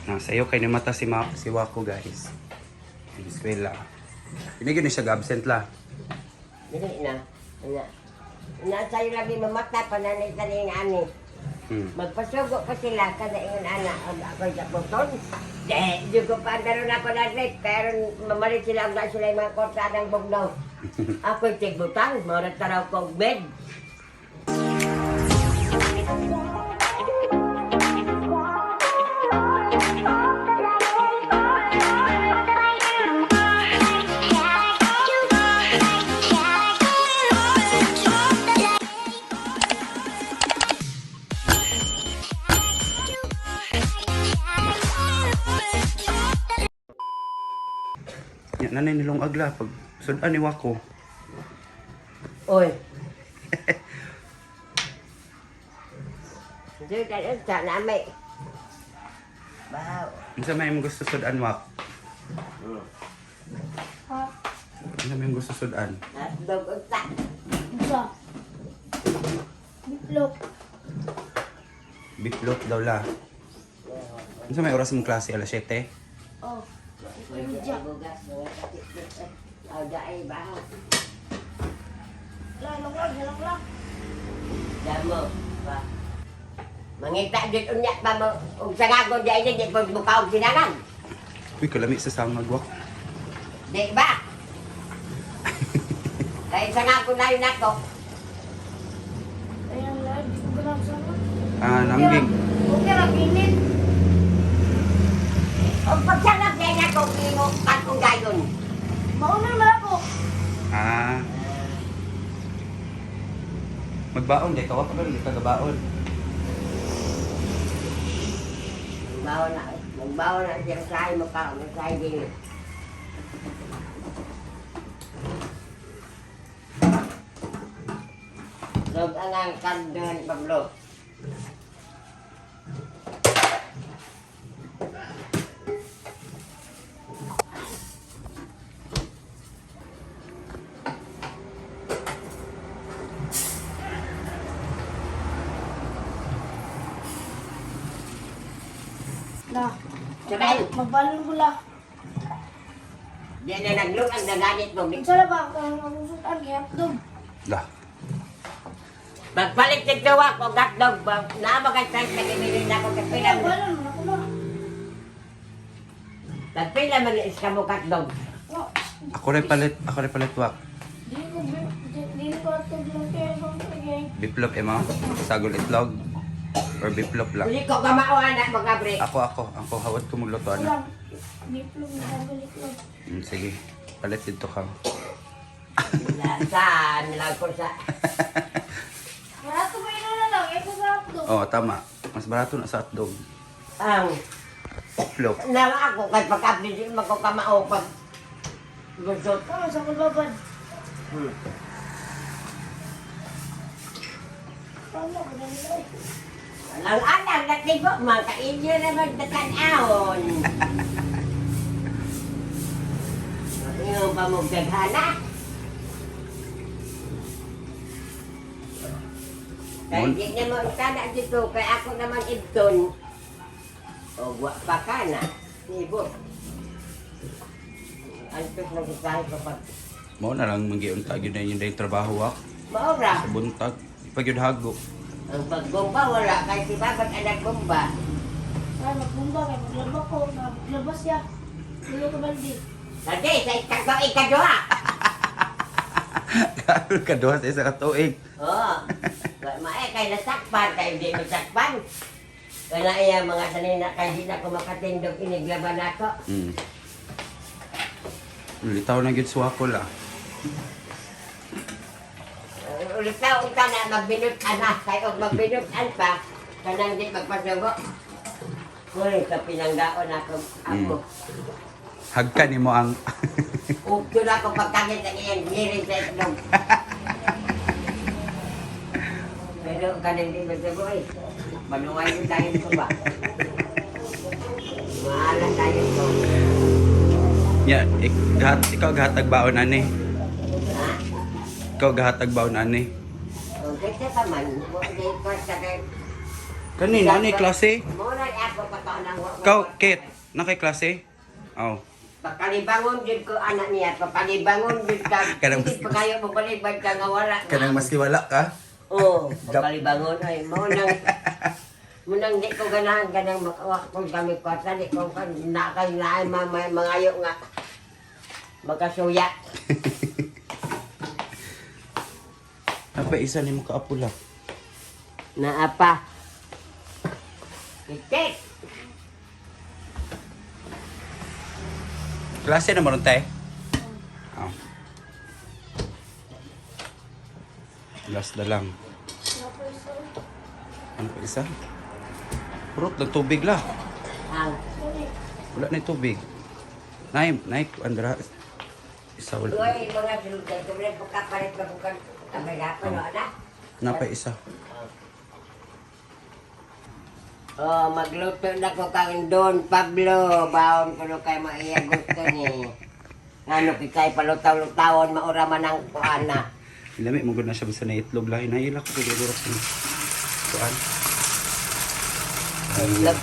Sayo kay ni mata si Wako guys. Di eskwela. Pinigyan ni siya absent la. Dili na. Na sa'yo lagi mamata pa na naisaling ani. Magpasugo pa sila kada ingon ana ang ako'y kaputon. Di ko pa daron ako na rin. Pero mamalit sila ang sila yung mga korsadang bugnaw. Ako'y tigbutang. Marat taraw kong bed. Nya nanay nilong agla pag sudan ni Wako. Oy. Dito ka sa namay. Wow. Unsa may imong gusto sudan Wak? Ha? Unsa may imong gusto sudan? Hotdog unta. Isa. Bitlok. Bitlot daw la. Unsa may oras mong klase alas 7? Oh. Bugas mga kapit. Aw daay bahaw. Lang lang. Damo pa. Mangita jud unya pa mo ug sangagon di ay di pud bukaw sinanan. Uy, kalami sa sangag Wak. Di ba? Kaya sangagon na yun ako. Ayan lang, di ko ganap sana. Nangging. Okay lang, init. O pagsanap din ako kimo katong gayon. Mauna naman ako. Magbaon day kawak ka di kagabaon. Magbawa na siya sa mo ka, sa din. Log ang kandan Pablo. Na. Sabay, Magbalon ko lang. di na naglong ang naganit mo. Sala ba ang susutan kay hotdog? Lah. Magpalit dito ako, hotdog. Naamagay tayo sa gimilin ako. Kapila mo. Magbalon man ako na. Kapila mo is ka mo hotdog. Oh. Ako rin palit Wak. Di ko hotdog lang kaya kung kaya. Biplop mo. Sagol itlog. Or biplop lang. Uli ko kamao anak mga bre. Ako hawat ko magluto na. Lang. Bitlog na balik lang. Sige. Palit dito ka. Saan lang ko sa... Barato mo na lang, ito sa hotdog. Oh, tama. Mas barato na sa hotdog. Ang... Biplop. Nawa ako kay pagkabili mo ko kamao pag... Gusot. Tama sa kulbaban. Tama ko na nila eh. Ang anak natibo, makainyo naman natanahon. Yung pamugaghana. Kaya hindi naman kana dito, kaya ako naman idton. O, pa ka na. Ibo. Antos na gisahe ko pag... Mao na lang manggiuntag yun na yun na yung trabaho Wak. Maura. Sa buntag. Pag yun hago. Ang pagbomba wala, kahit si babat anak bomba. Ay, magbumba kay maglaba ko, maglabas ya. Tulo ko baldi. Kasi sa ikadwa. Karol ka doon sa isa katuig. Oo. Mae kay nasakpan, kay hindi masakpan. Kaya iya mga sanina, kay hindi na ko makatindog, iniglaban ako. Litaw na gid suwako la. Ulit na, unta na, magbinutan na. Kaya kung magbinutan pa, kanang di magpasugo. Uy, sa pinanggaon ako. Hagka ni mo ang Ukyo na ako pagkagit ang iyang girin sa itlog. Pero kanang di magsugo eh. Manuway mo tayo ko ba? Maalat tayo ko. ikaw gahatag baon ani. Ha? Ikaw gahatag baon ani. Okay, sa man. Hindi pa sa kay... Kanina, ano yung klase? Muna ako pataon ng Ikaw, Kate, na kay klase? Oh. Pagkalibangon jud ko anak niya, pagkalibangon jud ka. Kanang- Hindi pa kayo mabalibad ka nga wala. Kanang maski wala ka? Oo, pagkalibangon ay munang di ko ganahan kanang makawak kung kami kwarta di ko kan nakay na ay mangayo nga magkasuya. Apa isa ni mo kaapula? Na apa? Itik! Klase na maroon tayo? Oh. Last na lang. Ano pa isa? Purot ng tubig la. Ang Wala na yung tubig. Nay, Andra. Isa wala. Uy, mga sulutay, kumulad po kapalit na bukan kamay gapon, wala? Napa isa. Oh, magluto na ko kang Don Pablo. Baon ko no kay maiya gusto ni. Ngano kay palutaw-lutawon maura man ang kuana. Lami mo gud na siya basta na itlog lahi na ilak ko siguro ko. Kuan. Itlog.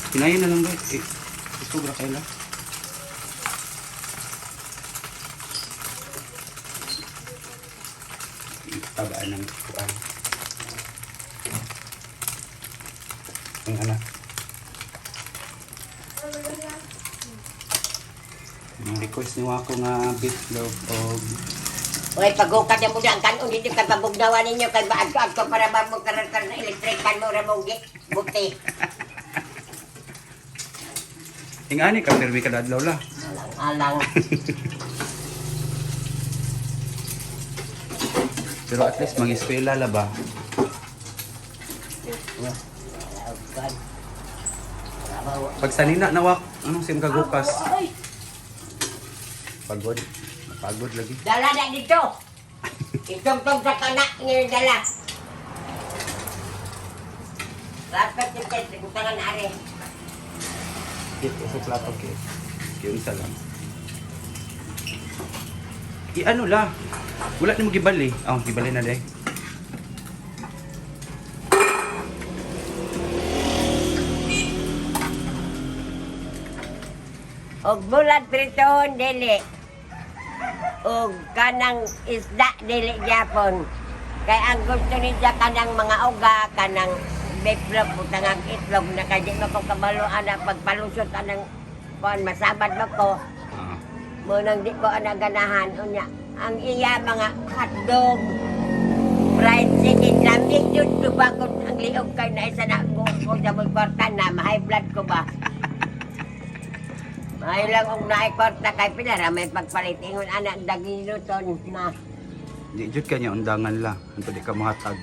Kinain na lang ba? Sobra kayo lang. Tabaan ng kuan. Ang anak. Ang request ni Wako nga beeflog o Uy, pagukad na mo na ang kanon, hindi ka pabugnawan ninyo kay baad ko para ba mo karakter na elektrikan mo ramong buti. ingani ka permi ka adlaw la. Alang. Pero at least mag-eskwela la ba? Pag sanina nawak, anong sim kagupas? Ay, Pagod. Pagod lagi. Dala na dito. Itong-tong sa kanak ngayon dala. Dapat yung test, kutangan na rin. Dito sa plato ke. Kiyong salam. I-ano la? Wala ni mo gibali. Oh, gibali na dai. Og bulat pritohon dili. Og kanang isda dili gyapon. Kay ang gusto niya kanang mga uga, kanang beeflog, putang itlog na kay di mo ko kabalo ana pagpalusot anang kon masabad mo ko. Ah. Mo nang di ko ana ganahan unya. Ang iya mga hotdog, fried chicken, lamig yun ko ba kung ang liog kay na isa na ko sa mga kwarta na, high blood ko ba? Ay lang kung naikwarta kay pinara, may pagpalitingon anak daging luton na Di jud kanya undangan la. Anto di ka mohatag.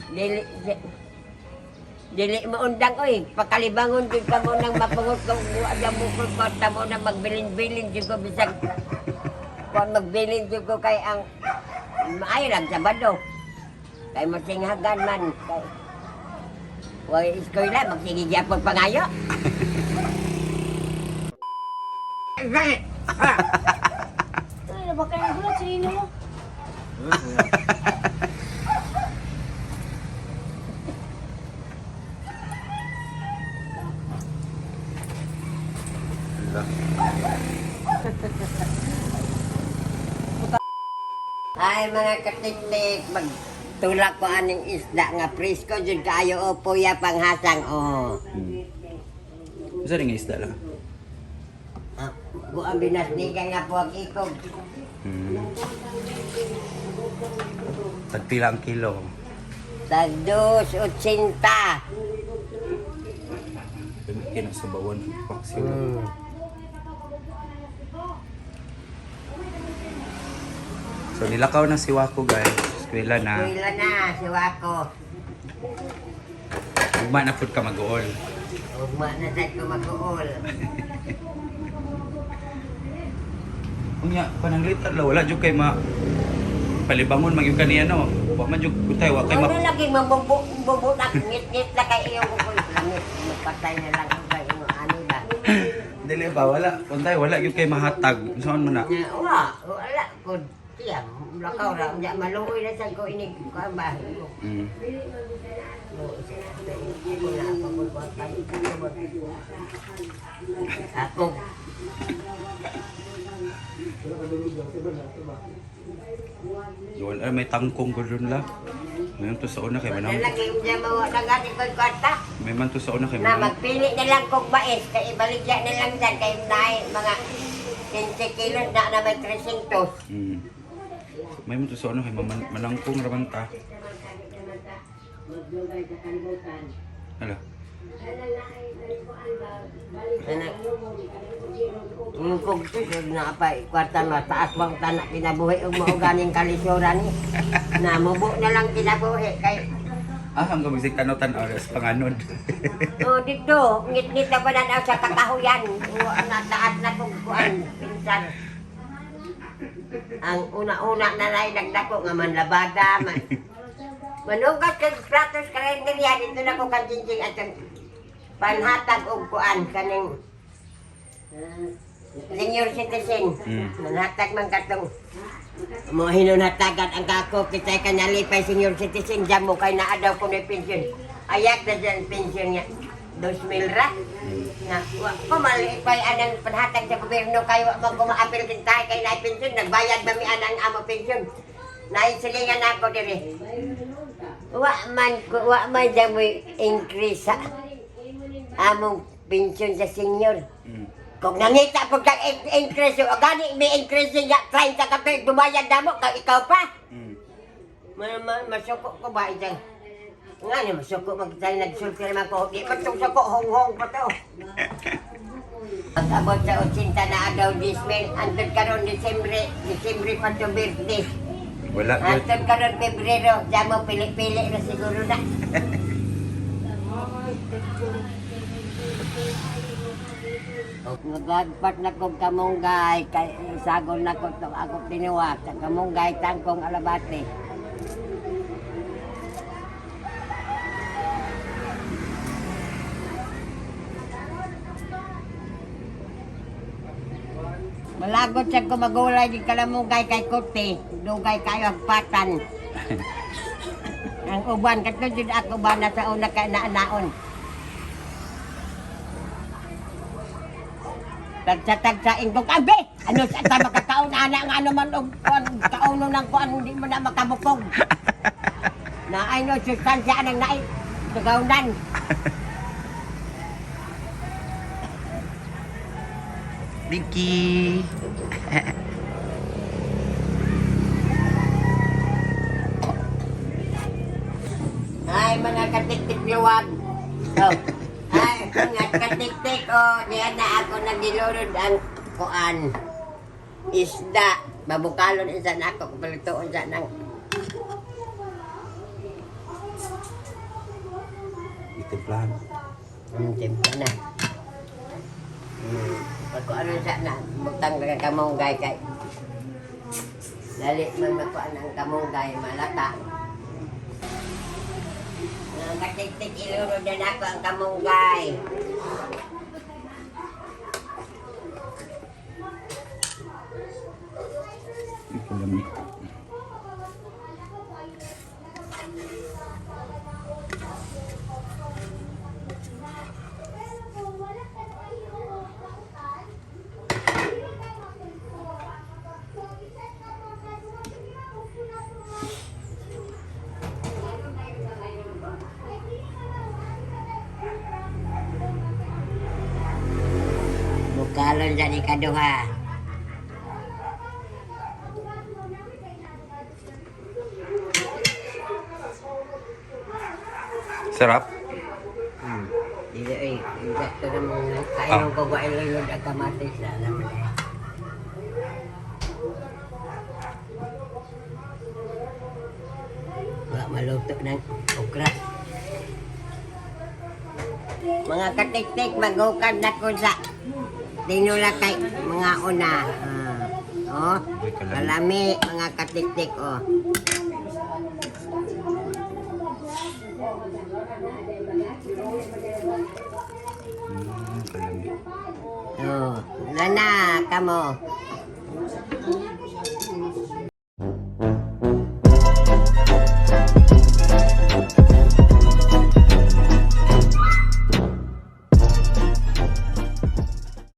dili mo undang oy, pakalibangon jud ka mo nang mapungot ko ada bukol kwarta mo na magbilin-bilin jud ko bisag kung magbilin jud ko kay ang maayo lang Sabado. Kay masinghagan man kay way eskwela magsige gyapon pangayo. ay, nabakay ang gulat, sinino mo. Ay mga katiktik, magtulak ko aning isda nga presko jud kaayo o puya panghasang o. Isa ring isda la. Buang binasnigan nga po ang ikog. Tagpila ang kilo. Tagdos 80. Kina sa bawon paksiw. So nilakaw na si Wako guys. Eskwela na. Kuila na, si Wako. Ugma na pud ka mag-uol. Ugma na sa ko mag-uol. Unya pananglitan la wala jud kay ma palibangon magyud kaniya no. Wa man jud kutay wa kay Ano ma lagi mabubunak, ngit-ngit na kay iyong kukul. Langit, magpatay na lang ang kay iyong ano ba. dili ba wala untay wala jud kay mahatag. Unsaon man na? Wala. Kod, tiyam, lakaw ra. Maluoy na sa ko inig ko ba. Mm. Ako. Wala may tangkong ko doon la. May man to sa una kay manang. Nalagay mo dyan mga nagani ko kwarta. May man to sa una kay Na manang. magpili na lang kong mais. Kaya ibaligya na lang dyan. Kaya naay mga 20 kilos na may 300. Mm. May man to sa una kay manangkong raman ta. Hala. Yung kong susod na pa, kwarta mo, taas bang tanak kinabuhi o mo ganing kalisura ni. Namubo na lang kinabuhi. Kay, Ah, hanggang bisig tanaw-tanaw sa panganod. dito, ngit-ngit na ba na sa kakahuyan. Taas na kong kuan, pinsan. Ang una-una na lang nagdako nga manlabada, manugat kag platos kalendarya dito na ko kanjinjing at ang panhatag og kuan kaning senior citizen. Manhatag man katong mo hinunatagan ang kako kitay kanalipay senior citizen jam mo kay naa daw kuno pension. Ayak na dyan pension niya 2,000 ra. Na ko mali pay anang panhatag sa gobyerno kay wa man ko maapil kintay kay na pension nagbayad ba mi anang amo pension. Naisilingan ako diri. Wa man dyan mo increase sa among pension sa senior. Kung nangita po kang increase, o gani may increase niya, 30 ka tayo, dumayad na mo, kang ikaw pa. Masuko ko ba ito? Nga niya, masuko magtayo, nagsulti naman ko, di pa itong suko, hong-hong pa to. Pag-abot sa 80 na agaw, Dismil, andun ka ron Disembre pa to birthday. Wala yun. Andun ka ron Pebrero, diyan mo pili-pili na siguro na. Nagagpat na kong kamunggay, kay sagol na ko to ako tiniwak sa kamunggay tangkong alabate. Malagot siya ko magulay di kalamunggay kay Kuti, dugay kayo agpatan. Ang uban, katulad ako ba na sa una kay naanaon. Tagsa-tagsain ko, kabe! Ano sa tama kakaon, ana nga naman og kauno ng kuan, hindi mo na makabukog. Na ay no, sustansya anang naay, sagawnan. Vicky. Ay, mga katik-tik liwag. Oh. Ay, mga katik-tik, oh, diyan na ako nagilurod ang kuan. Isda. Babukalon isa na ako, kapalitoon sa nang. Itimplahan. Timpla na. Pag ano sa na, butang na kamunggay kay. Dali man makuan ang kamunggay, malata. Katik-tik ilurod na ako ang kamunggay. Ipulami. Bukalon sa ikaduha. Sarap. Dili ay, ito naman kailan ko ba ilulod ang kamatis na naman eh. Wala maluto ng okra. Mga katik-tik, magukad na ko sa tinula kay mga una. Oh, kalami, mga katik-tik, oh. Kalami. Oh, nana, kamo.